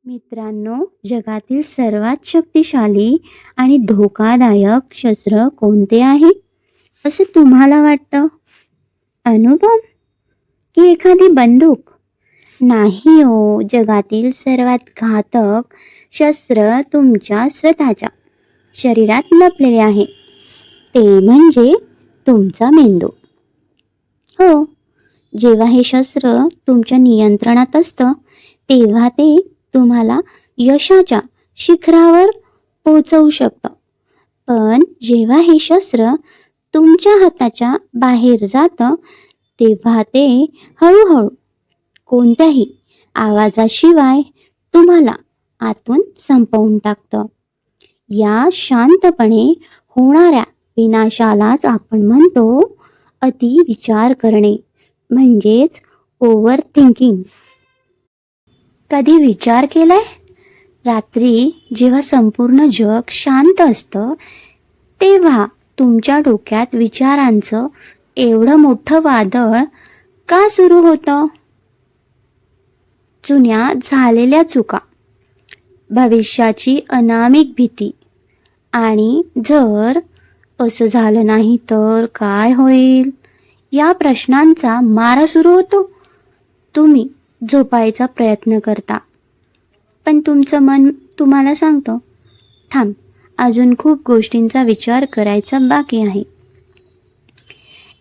मित्रांनो, जगातील सर्वात शक्तिशाली आणि धोकादायक शस्त्र कोणते आहे असे तुम्हाला वाटतं? अनुभव की एखादी बंदूक? नाही हो, जगातील सर्वात घातक शस्त्र तुमच्या स्वतःच्या शरीरात लपलेले आहे. ते म्हणजे तुमचा मेंदू. हो, जेव्हा हे शस्त्र तुमच्या नियंत्रणात असतं तेव्हा ते तुम्हाला यशाच्या शिखरावर पोहोचवू शकतं. पण जेव्हा हे शस्त्र तुमच्या हाताच्या बाहेर जातं तेव्हा ते हळूहळू कोणत्याही आवाजाशिवाय तुम्हाला आतून संपवून टाकतं. या शांतपणे होणाऱ्या विनाशालाच आपण म्हणतो अति विचार करणे, म्हणजेच ओव्हर थिंकिंग. कधी विचार केलाय, रात्री जेव्हा संपूर्ण जग शांत असतं तेव्हा तुमच्या डोक्यात विचारांचं एवढं मोठं वादळ का सुरू होतं? जुन्या झालेल्या चुका, भविष्याची अनामिक भीती आणि जर असं झालं नाही तर काय होईल या प्रश्नांचा मारा सुरू होतो. तुम्ही झोपायचा प्रयत्न करता, पण तुमचं मन तुम्हाला सांगतं, थांब, अजून खूप गोष्टींचा विचार करायचा बाकी आहे.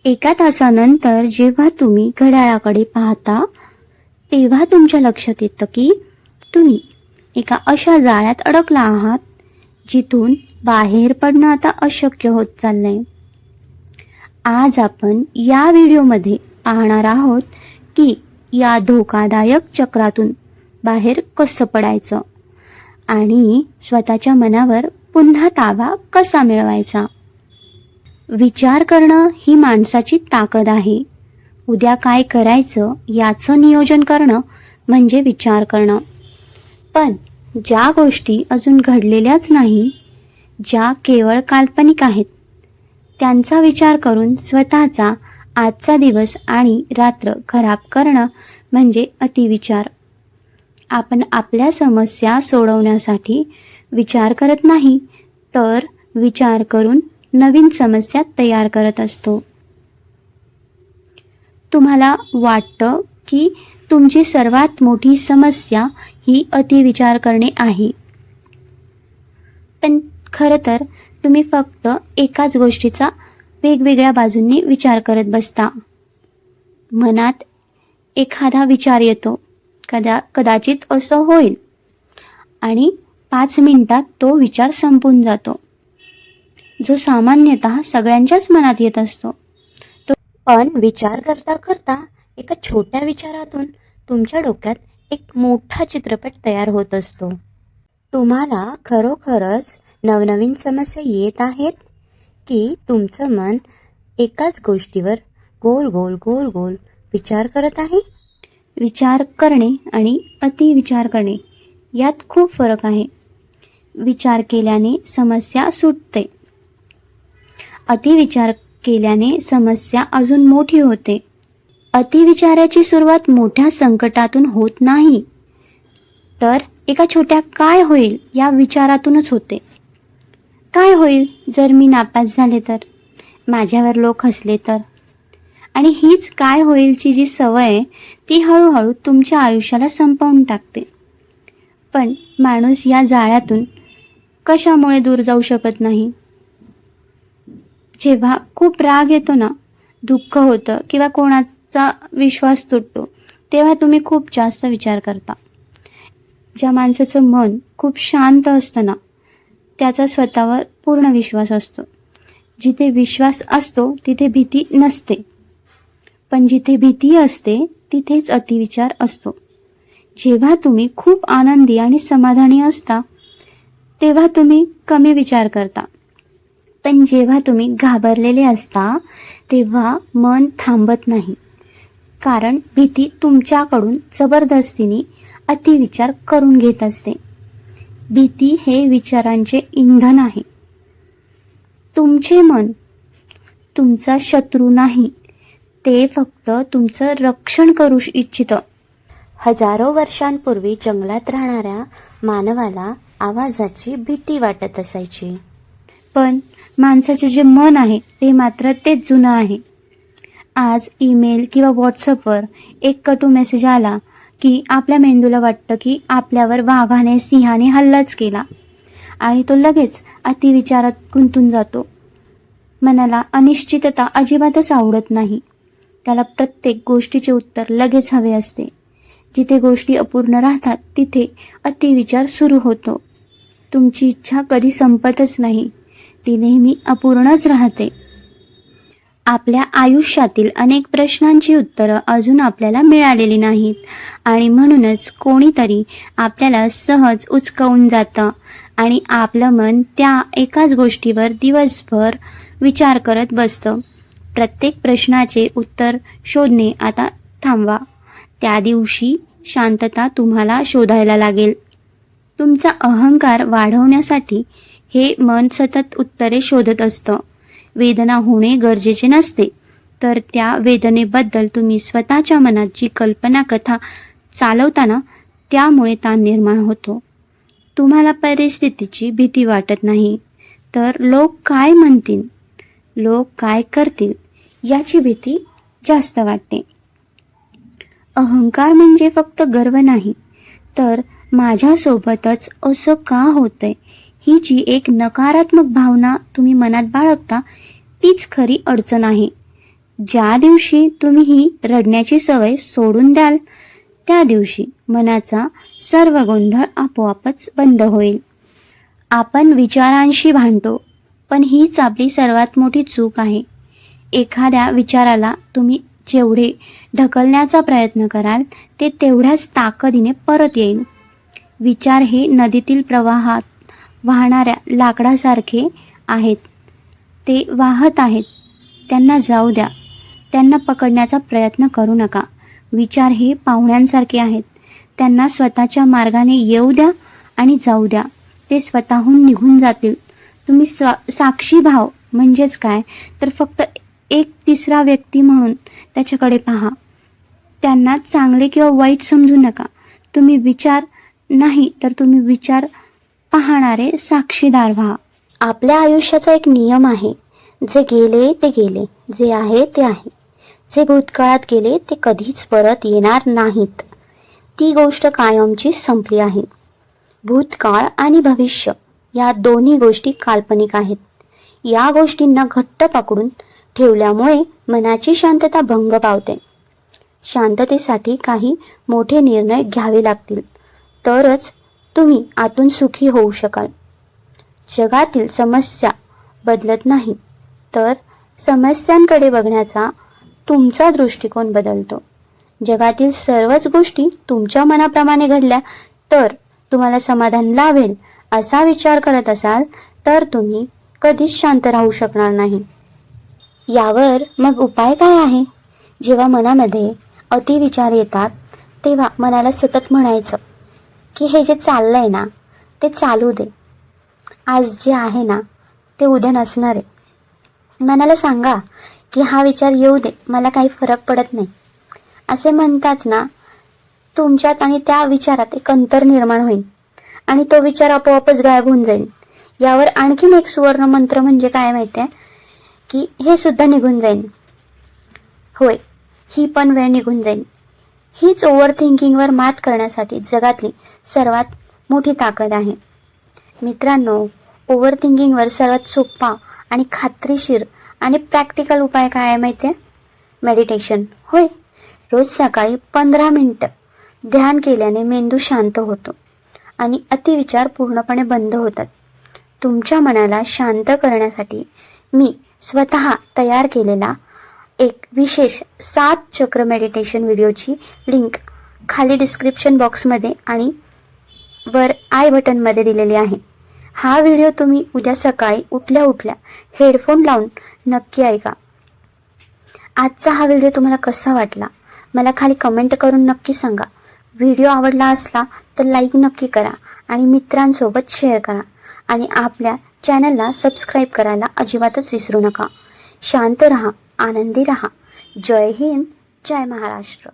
एका तासानंतर जेव्हा तुम्ही घड्याळाकडे पाहता तेव्हा तुमच्या लक्षात येतं की तुम्ही एका अशा जाळ्यात अडकला आहात जिथून बाहेर पडणं आता अशक्य होत चाललंय. आज आपण या व्हिडिओमध्ये पाहणार आहोत की या धोकादायक चक्रातून बाहेर कसं पडायचं आणि स्वतःच्या मनावर पुन्हा ताबा कसा मिळवायचा. विचार करणं ही माणसाची ताकद आहे. उद्या काय करायचं याचं नियोजन करणं म्हणजे विचार करणं. पण ज्या गोष्टी अजून घडलेल्याच नाही, ज्या केवळ काल्पनिक आहेत, त्यांचा विचार करून स्वतःचा आजचा दिवस आणि रात्र खराब करणं म्हणजे अतिविचार. आपण आपल्या समस्या सोडवण्यासाठी विचार करत नाही, तर विचार करून नवीन समस्या तयार करत असतो. तुम्हाला वाटतं की तुमची सर्वात मोठी समस्या ही अतिविचार करणे आहे, पण खरं तर तुम्ही फक्त एकाच गोष्टीचा वेगवेगळ्या बाजूंनी विचार करत बसता. मनात एखादा विचार येतो, कदाचित असं होईल, आणि 5 मिनिटात तो विचार संपून जातो, जो सामान्यतः सगळ्यांच्याच मनात येत असतो. पण विचार करता करता एका छोट्या विचारातून तुमच्या डोक्यात एक मोठा चित्रपट तयार होत असतो. तुम्हाला खरोखरच नवनवीन समस्या येत आहेत की तुमचं मन एकाच गोष्टीवर गोल गोल गोल गोल विचार करत आहे? विचार करणे आणि अतिविचार करणे यात खूप फरक आहे. विचार केल्याने समस्या सुटते, अतिविचार केल्याने समस्या अजून मोठी होते. अतिविचाराची सुरुवात मोठ्या संकटातून होत नाही, तर एका छोट्या काय होईल या विचारातूनच होते. काय होईल जर मी नापास झाले तर, माझ्यावर लोक हसले तर? आणि हीच काय होईलची जी सवय ती हळूहळू तुमच्या आयुष्याला संपवून टाकते. पण माणूस या जाळ्यातून कशामुळे दूर जाऊ शकत नाही? जेव्हा खूप राग येतो ना, दुःख होतं किंवा कोणाचा विश्वास तुटतो, तेव्हा तुम्ही खूप जास्त विचार करता. ज्या माणसाचं मन खूप शांत असतं ना, त्याचा स्वतःवर पूर्ण विश्वास असतो. जिथे विश्वास असतो तिथे भीती नसते, पण जिथे भीती असते तिथेच अतिविचार असतो. जेव्हा तुम्ही खूप आनंदी आणि समाधानी असता तेव्हा तुम्ही कमी विचार करता, पण जेव्हा तुम्ही घाबरलेले असता तेव्हा मन थांबत नाही, कारण भीती तुमच्याकडून जबरदस्तीने अतिविचार करून घेत असते. भीती हे विचारांचे इंधन आहे. तुमचे मन तुमचा शत्रू नाही, ते फक्त तुमचं रक्षण करू इच्छितं. हजारो वर्षांपूर्वी जंगलात राहणाऱ्या मानवाला आवाजाची भीती वाटत असायची. पण माणसाचे जे मन आहे ते मात्र तेच जुनं आहे. आज ईमेल किंवा व्हॉट्सअपवर एक कटू मेसेज आला की आपल्या मेंदूला वाटतं की आपल्यावर वाघाने सिंहाने हल्लाच केला आणि तो लगेच अतिविचारात गुंतून जातो. मनाला अनिश्चितता अजिबातच आवडत नाही. त्याला प्रत्येक गोष्टीचे उत्तर लगेच हवे असते. जिथे गोष्टी अपूर्ण राहतात तिथे अतिविचार सुरू होतो. तुमची इच्छा कधी संपतच नाही, ती नेहमी अपूर्णच राहते. आपल्या आयुष्यातील अनेक प्रश्नांची उत्तरं अजून आपल्याला मिळालेली नाहीत आणि म्हणूनच कोणीतरी आपल्याला सहज उचकावून जातं आणि आपलं मन त्या एकाच गोष्टीवर दिवसभर विचार करत बसतं. प्रत्येक प्रश्नाचे उत्तर शोधणे आता थांबवा. त्या दिवशी शांतता तुम्हाला शोधायला लागेल. तुमचा अहंकार वाढवण्यासाठी हे मन सतत उत्तरे शोधत असतं. वेदना होणे गरजेचे नसते, तर त्या वेदनेबद्दल तुम्ही स्वतःच्या मनात जी कल्पना कथा चालवताना त्यामुळे ताण निर्माण होतो. तुम्हाला परिस्थितीची भीती वाटत नाही, तर लोक काय म्हणतील, लोक काय करतील याची भीती जास्त वाटते. अहंकार म्हणजे फक्त गर्व नाही, तर माझ्यासोबतच असं का होतंय ही जी एक नकारात्मक भावना तुम्ही मनात बाळगता तीच खरी अडचण आहे. ज्या दिवशी तुम्ही ही रडण्याची सवय सोडून द्याल त्या दिवशी मनाचा सर्व गोंधळ आपोआपच बंद होईल. आपण विचारांशी भांडतो, पण हीच आपली सर्वात मोठी चूक आहे. एखाद्या विचाराला तुम्ही जेवढे ढकलण्याचा प्रयत्न कराल ते तेवढ्याच ताकदीने परत येईल. विचार हे नदीतील प्रवाहात वाहणाऱ्या लाकडासारखे आहेत. ते वाहत आहेत, त्यांना जाऊ द्या. त्यांना पकडण्याचा प्रयत्न करू नका. विचार हे पाहुण्यांसारखे आहेत. त्यांना स्वतःच्या मार्गाने येऊ द्या आणि जाऊ द्या. ते स्वतःहून निघून जातील. तुम्ही साक्षी भाव म्हणजेच काय, तर फक्त एक तिसरा व्यक्ती म्हणून त्याच्याकडे पहा. त्यांना चांगले किंवा वाईट समजू नका. तुम्ही विचार नाही, तर तुम्ही विचार पाहणारे साक्षीदार व्हा. आपल्या आयुष्याचा एक नियम आहे, जे गेले ते गेले, जे आहे ते आहे. जे भूतकाळात गेले ते कधीच परत येणार नाहीत. ती गोष्ट कायमची संपली आहे. भूतकाळ आणि भविष्य या दोन्ही गोष्टी काल्पनिक आहेत. या गोष्टींना घट्ट पकडून ठेवल्यामुळे मनाची शांतता भंग पावते. शांततेसाठी काही मोठे निर्णय घ्यावे लागतील, तरच तुम्ही आतून सुखी होऊ शकाल. जगातील समस्या बदलत नाही, तर समस्यांकडे बघण्याचा तुमचा दृष्टिकोन बदलतो. जगातील सर्वच गोष्टी तुमच्या मनाप्रमाणे घडल्या तर तुम्हाला समाधान लाभेल असा विचार करत असाल तर तुम्ही कधीच शांत राहू शकणार नाही. यावर मग उपाय काय आहे? जेव्हा मनामध्ये अतिविचार येतात तेव्हा मनाला सतत म्हणायचं की हे जे चाललंय ना ते चालू दे. आज जे आहे ना ते उद्या नसणार आहे. मनाला सांगा की हा विचार येऊ दे, मला काही फरक पडत नाही. असे म्हणताच ना तुमच्यात आणि त्या विचारात एक अंतर निर्माण होईल आणि तो विचार आपोआपच गायब होऊन जाईल. यावर आणखीन एक सुवर्ण मंत्र म्हणजे काय माहिती आहे की हे सुद्धा निघून जाईल. होय, ही पण वेळ निघून जाईल. हीच ओव्हर थिंकिंगवर मात करण्यासाठी जगातली सर्वात मोठी ताकद आहे. मित्रांनो, ओव्हर थिंकिंगवर सर्वात सोपा आणि खात्रीशीर आणि प्रॅक्टिकल उपाय काय आहे माहिती आहे? मेडिटेशन. होय, रोज सकाळी 15 मिनिटं ध्यान केल्याने मेंदू शांत होतो आणि अतिविचार पूर्णपणे बंद होतात. तुमच्या मनाला शांत करण्यासाठी मी स्वतः तयार केलेला एक विशेष 7 चक्र मेडिटेशन व्हिडिओची लिंक खाली डिस्क्रिप्शन बॉक्समध्ये आणि वर आय बटनमध्ये दिलेली आहे. हा व्हिडिओ तुम्ही उद्या सकाळी उठल्या उठल्या हेडफोन लावून नक्की ऐका. आजचा हा व्हिडिओ तुम्हाला कसा वाटला मला खाली कमेंट करून नक्की सांगा. व्हिडिओ आवडला असला तर लाईक नक्की करा आणि मित्रांसोबत शेअर करा आणि आपल्या चॅनलला सबस्क्राईब करायला अजिबातच विसरू नका. शांत रहा, आनंदी रहा. जय हिंद, जय महाराष्ट्र.